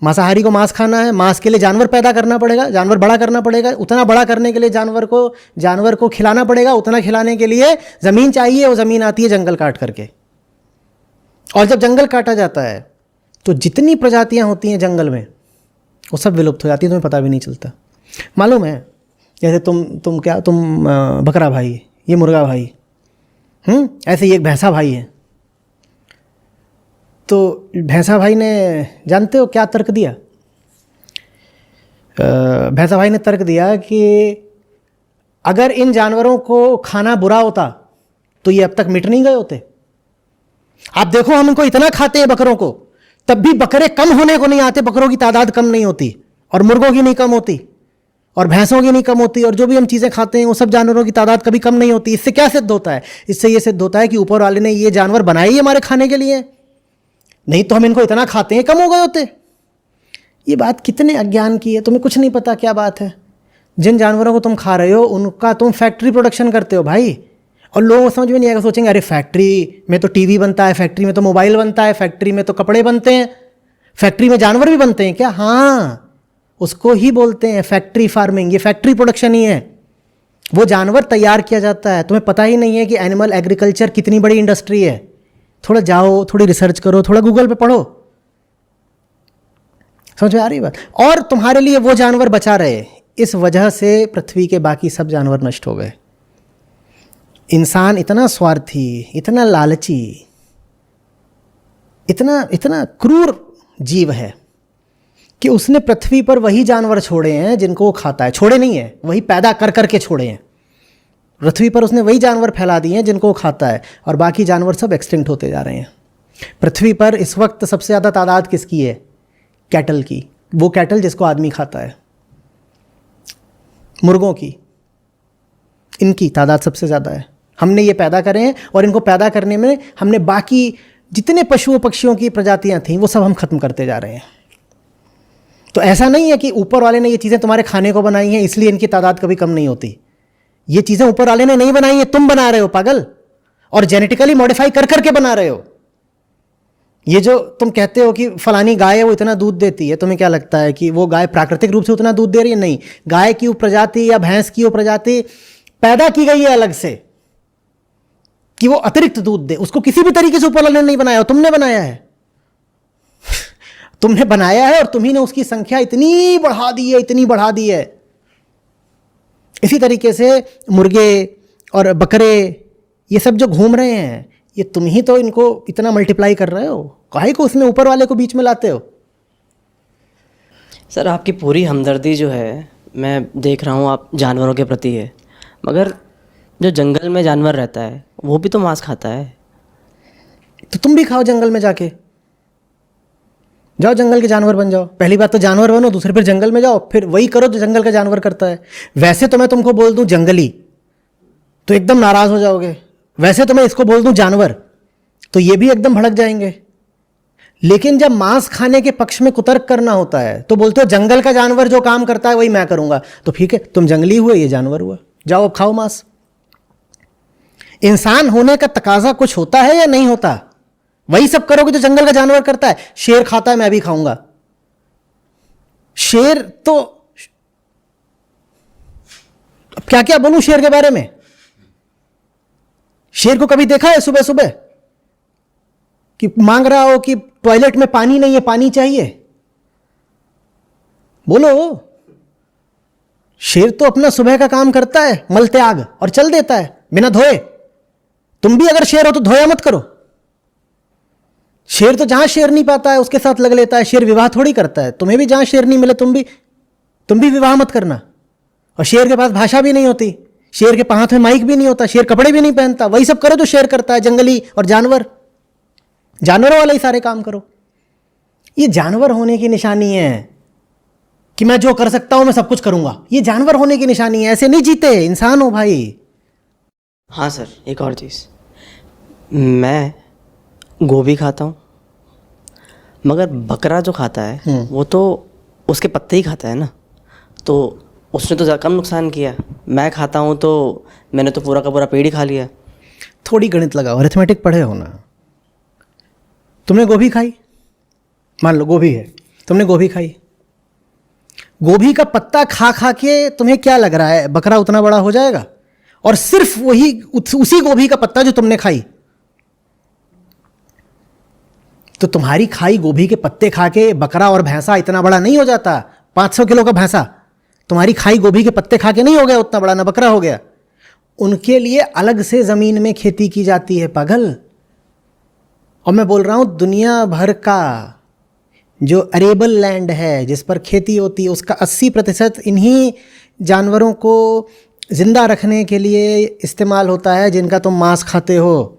मांसाहारी को मांस खाना है, मांस के लिए जानवर पैदा करना पड़ेगा, जानवर बड़ा करना पड़ेगा, उतना बड़ा करने के लिए जानवर को खिलाना पड़ेगा, उतना खिलाने के लिए ज़मीन चाहिए, वो ज़मीन आती है जंगल काट करके। और जब जंगल काटा जाता है तो जितनी प्रजातियां होती हैं जंगल में वो सब विलुप्त हो जाती हैं, तुम्हें पता भी नहीं चलता। मालूम है, जैसे तुम बकरा भाई, ये मुर्गा भाई, ऐसे ही एक भैंसा भाई है। तो भैंसा भाई ने, जानते हो क्या तर्क दिया? भैंसा भाई ने तर्क दिया कि अगर इन जानवरों को खाना बुरा होता तो ये अब तक मिट नहीं गए होते। आप देखो, हम इनको इतना खाते हैं बकरों को, तब भी बकरे कम होने को नहीं आते, बकरों की तादाद कम नहीं होती, और मुर्गों की नहीं कम होती, और भैंसों की नहीं कम होती, और जो भी हम चीज़ें खाते हैं वो सब जानवरों की तादाद कभी कम नहीं होती। इससे क्या सिद्ध होता है? इससे ये सिद्ध होता है कि ऊपर वाले ने ये जानवर बनाए ही हमारे खाने के लिए, नहीं तो हम इनको इतना खाते हैं कम हो गए होते। ये बात कितने अज्ञान की है, तुम्हें कुछ नहीं पता क्या बात है। जिन जानवरों को तुम खा रहे हो उनका तुम फैक्ट्री प्रोडक्शन करते हो भाई, और लोगों को समझ में नहीं आएगा, सोचेंगे अरे फैक्ट्री में तो टीवी बनता है, फैक्ट्री में तो मोबाइल बनता है, फैक्ट्री में तो कपड़े बनते हैं, फैक्ट्री में जानवर भी बनते हैं क्या? हाँ, उसको ही बोलते हैं फैक्ट्री फार्मिंग। ये फैक्ट्री प्रोडक्शन ही है, वो जानवर तैयार किया जाता है। तुम्हें पता ही नहीं है कि एनिमल एग्रीकल्चर कितनी बड़ी इंडस्ट्री है। थोड़ा जाओ, थोड़ी रिसर्च करो, थोड़ा गूगल पे पढ़ो, समझ में आ रही बात। और तुम्हारे लिए वो जानवर बचा रहे, इस वजह से पृथ्वी के बाकी सब जानवर नष्ट हो गए। इंसान इतना स्वार्थी, इतना लालची, इतना क्रूर जीव है कि उसने पृथ्वी पर वही जानवर छोड़े हैं जिनको वो खाता है। छोड़े नहीं है, वही पैदा कर करके छोड़े हैं। पृथ्वी पर उसने वही जानवर फैला दिए हैं जिनको वो खाता है, और बाकी जानवर सब एक्सटिंक्ट होते जा रहे हैं। पृथ्वी पर इस वक्त सबसे ज़्यादा तादाद किसकी है? कैटल की। वो कैटल जिसको आदमी खाता है, मुर्गों की, इनकी तादाद सबसे ज़्यादा है। हमने ये पैदा करे हैं, और इनको पैदा करने में हमने बाकी जितने पशुओं पक्षियों की प्रजातियां थीं वो सब हम खत्म करते जा रहे हैं। तो ऐसा नहीं है कि ऊपर वाले ने ये चीज़ें तुम्हारे खाने को बनाई हैं इसलिए इनकी तादाद कभी कम नहीं होती। ये चीज़ें ऊपर वाले ने नहीं बनाई हैं, तुम बना रहे हो पागल, और जेनेटिकली मॉडिफाई कर करके बना रहे हो। ये जो तुम कहते हो कि फलानी गाय है वो इतना दूध देती है, तुम्हें क्या लगता है कि वो गाय प्राकृतिक रूप से उतना दूध दे रही है? नहीं, गाय की वो प्रजाति या भैंस की वो प्रजाति पैदा की गई है अलग से कि वो अतिरिक्त दूध दे। उसको किसी भी तरीके से ऊपर वाले ने नहीं बनाया, तुमने बनाया है। तुमने बनाया है और तुम्ही ने उसकी संख्या इतनी बढ़ा दी है, इतनी बढ़ा दी है। इसी तरीके से मुर्गे और बकरे ये सब जो घूम रहे हैं, ये तुम ही तो इनको इतना मल्टीप्लाई कर रहे हो, काहे को उसमें ऊपर वाले को बीच में लाते हो? सर, आपकी पूरी हमदर्दी जो है मैं देख रहा हूँ आप जानवरों के प्रति है, मगर जो जंगल में जानवर रहता है वो भी तो मांस खाता है। तो तुम भी खाओ जंगल में जाके, जाओ जंगल के जानवर बन जाओ। पहली बात तो जानवर बनो, दूसरे फिर जंगल में जाओ, फिर वही करो जो जंगल का जानवर करता है। वैसे तो मैं तुमको बोल दूं जंगली तो एकदम नाराज हो जाओगे, वैसे तो मैं इसको बोल दूं जानवर तो ये भी एकदम भड़क जाएंगे। लेकिन जब मांस खाने के पक्ष में कुतर्क करना होता है तो बोलते हो जंगल का जानवर जो काम करता है वही मैं करूंगा। तो ठीक है, तुम जंगली हुए, ये जानवर हुआ, जाओ अब खाओ मांस। इंसान होने का तकाजा कुछ होता है या नहीं होता? वही सब करोगे जो जंगल का जानवर करता है। शेर खाता है, मैं भी खाऊंगा। शेर तो अब क्या क्या बोलूं शेर के बारे में। शेर को कभी देखा है सुबह सुबह कि मांग रहा हो कि टॉयलेट में पानी नहीं है, पानी चाहिए? बोलो। शेर तो अपना सुबह का काम करता है, मल त्याग, और चल देता है बिना धोए। तुम भी अगर शेर हो तो धोया मत करो। शेर तो जहां शेर नहीं पाता है उसके साथ लग लेता है। शेर विवाह थोड़ी करता है। तुम्हें भी जहां शेर नहीं मिले तुम भी विवाह मत करना। और शेर के पास भाषा भी नहीं होती, शेर के हाथ में माइक भी नहीं होता, शेर कपड़े भी नहीं पहनता। वही सब करो जो शेर करता है, जंगली और जानवरों वाला ही सारे काम करो। ये जानवर होने की निशानी है कि मैं जो कर सकता हूं मैं सब कुछ करूंगा। ये जानवर होने की निशानी है, ऐसे नहीं जीते, इंसान हो भाई। हाँ सर, एक और चीज़, मैं गोभी खाता हूँ, मगर बकरा जो खाता है वो तो उसके पत्ते ही खाता है ना, तो उसने तो कम नुकसान किया। मैं खाता हूँ तो मैंने तो पूरा का पूरा पेड़ ही खा लिया। थोड़ी गणित लगाओ, अरिथमेटिक पढ़े हो ना। तुमने गोभी खाई, मान लो गोभी है, तुमने गोभी खाई, गोभी का पत्ता खा खा के तुम्हें क्या लग रहा है बकरा उतना बड़ा हो जाएगा? और सिर्फ वही उसी गोभी का पत्ता जो तुमने खाई, तो तुम्हारी खाई गोभी के पत्ते खा के बकरा और भैंसा इतना बड़ा नहीं हो जाता। 500 किलो का भैंसा तुम्हारी खाई गोभी के पत्ते खा के नहीं हो गया उतना बड़ा, ना बकरा हो गया। उनके लिए अलग से जमीन में खेती की जाती है पागल। और मैं बोल रहा हूं दुनिया भर का जो अरेबल लैंड है जिस पर खेती होती है उसका 80% इन्हीं जानवरों को जिंदा रखने के लिए इस्तेमाल होता है जिनका तुम मांस खाते हो।